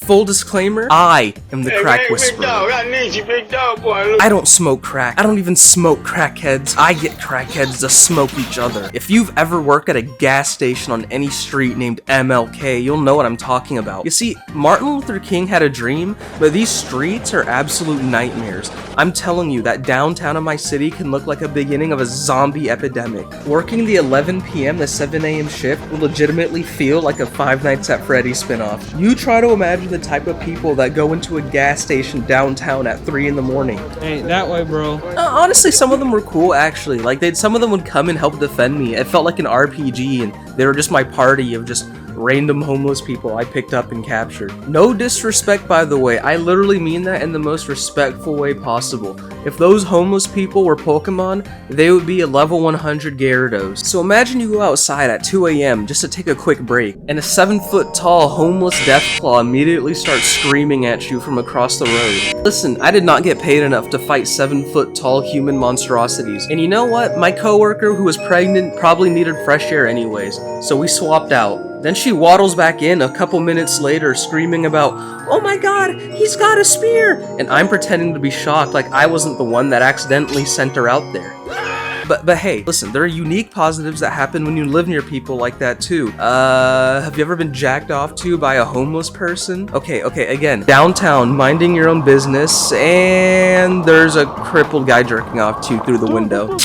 full disclaimer, I am the crack whisperer. I don't smoke crack. I don't even smoke crackheads. I get crackheads to smoke each other. If you've ever worked at a gas station on any street named MLK, you'll know what I'm talking about. You see, Martin Luther King had a dream, but these streets are absolute nightmares. I'm telling you that downtown of my city can look like a beginning of a zombie epidemic. Working the 11 p.m. to 7 a.m. shift will legitimately feel like a Five Nights at Freddy's spinoff. You try to imagine the type of people that go into a gas station downtown at 3 in the morning. Ain't that way, bro. Honestly, some of them were cool, actually. Like, some of them would come and help defend me. It felt like an RPG, and they were just my party of just random homeless people I picked up and captured. No disrespect, by the way. I literally mean that in the most respectful way possible. If those homeless people were Pokemon, they would be a level 100 Gyarados. So imagine you go outside at 2 a.m. just to take a quick break, and a 7-foot-tall homeless Deathclaw immediately starts screaming at you from across the road. Listen, I did not get paid enough to fight 7-foot-tall human monstrosities. And you know what? My coworker who was pregnant probably needed fresh air anyways, so we swapped out. Then she waddles back in a couple minutes later screaming about, "Oh my god, he's got a spear!" And I'm pretending to be shocked like I wasn't the one that accidentally sent her out there. But hey, listen, there are unique positives that happen when you live near people like that too. Have you ever been jacked off to by a homeless person? Okay, again, downtown, minding your own business, and there's a crippled guy jerking off to through the window.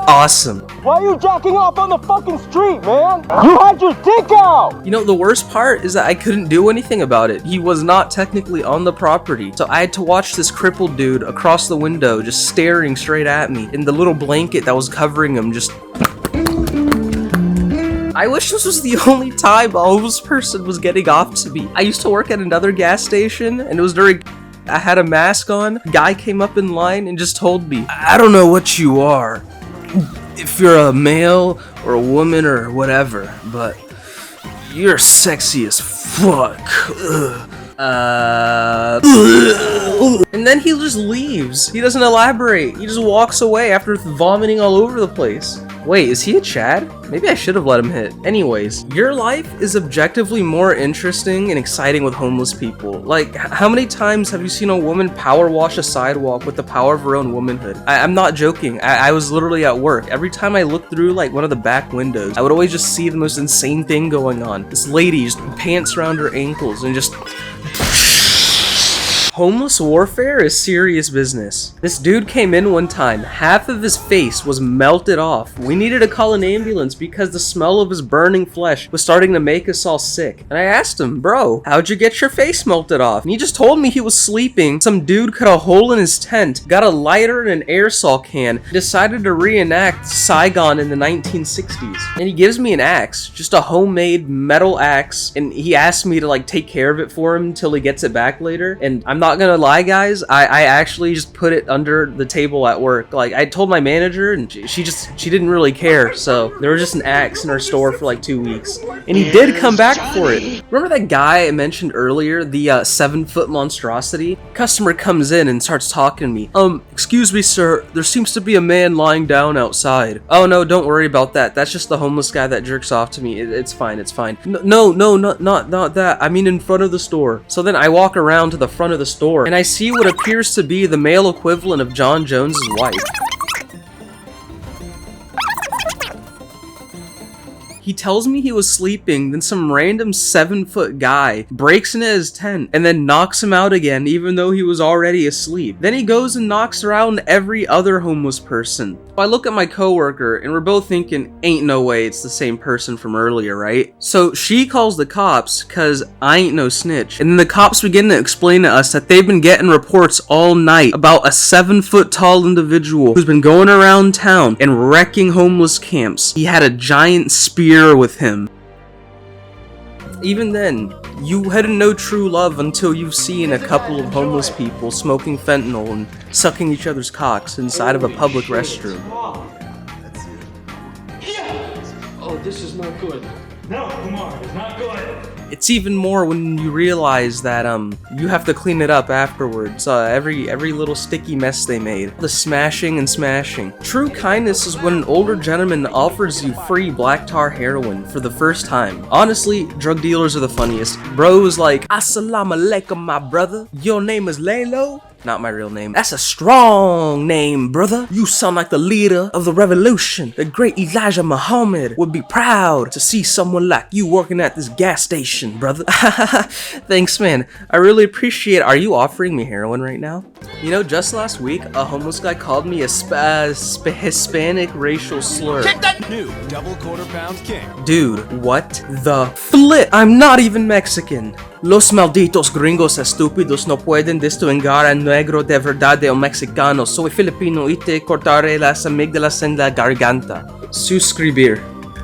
Awesome. Why are you jacking off on the fucking street, man? You had your dick out! You know, the worst part is that I couldn't do anything about it. He was not technically on the property, so I had to watch this crippled dude across the window just staring straight at me in the little blanket that was covering him just... I wish this was the only time a homeless person was getting off to me. I used to work at another gas station, and it was during... I had a mask on. Guy came up in line and just told me, "I don't know what you are, if you're a male or a woman or whatever, but you're sexy as fuck." And then he just leaves. He doesn't elaborate. He just walks away after vomiting all over the place. Wait, is he a Chad? Maybe I should have let him hit. Anyways, your life is objectively more interesting and exciting with homeless people. Like, how many times have you seen a woman power wash a sidewalk with the power of her own womanhood? I'm not joking. I was literally at work. Every time I looked through like one of the back windows, I would always just see the most insane thing going on. This lady just pants around her ankles and just... Homeless warfare is serious business. This dude came in one time, half of his face was melted off. We needed to call an ambulance because the smell of his burning flesh was starting to make us all sick. And I asked him, "Bro, how'd you get your face melted off?" And he just told me he was sleeping. Some dude cut a hole in his tent, got a lighter and an aerosol can, decided to reenact Saigon in the 1960s. And he gives me an axe, just a homemade metal axe, and he asked me to like take care of it for him until he gets it back later. And I'm not gonna lie, guys, I actually just put it under the table at work. Like, I told my manager and she didn't really care, so there was just an axe in our store for like 2 weeks. And he did come back for it. Remember that guy I mentioned earlier, the 7-foot monstrosity? Customer comes in and starts talking to me. Excuse me, sir, there seems to be a man lying down outside." "Oh no, don't worry about that. That's just the homeless guy that jerks off to me. It's fine, it's fine." No, not that. I mean in front of the store." So then I walk around to the front of the store, and I see what appears to be the male equivalent of John Jones's wife. He tells me he was sleeping, then some random 7-foot guy breaks into his tent and then knocks him out again even though he was already asleep. Then he goes and knocks around every other homeless person. I look at my coworker and we're both thinking, ain't no way it's the same person from earlier, right? So she calls the cops cause I ain't no snitch. And then the cops begin to explain to us that they've been getting reports all night about a 7-foot tall individual who's been going around town and wrecking homeless camps. He had a giant spear with him. Even then, you hadn't know true love until you've seen a couple of homeless people smoking fentanyl and sucking each other's cocks inside of a public restroom. That's it. Oh, this is not good. No, Kumar, it's not good. it's even more when you realize that you have to clean it up afterwards. Every little sticky mess they made. The smashing and smashing. True kindness is when an older gentleman offers you free black tar heroin for the first time. Honestly, drug dealers are the funniest. Bro was like, "Assalamu alaikum, my brother. Your name is Lalo?" Not my real name. "That's a strong name, brother. You sound like the leader of the revolution. The great Elijah Muhammad would be proud to see someone like you working at this gas station, brother." Thanks, man. I really appreciate it. Are you offering me heroin right now? You know, just last week, a homeless guy called me a Hispanic racial slur. New double quarter pound king. Dude, what the flip? I'm not even Mexican. Los malditos gringos estúpidos no pueden distinguir a negro de verdad de un mexicano. Soy filipino y te cortaré las amígdalas en la garganta. Suscribir.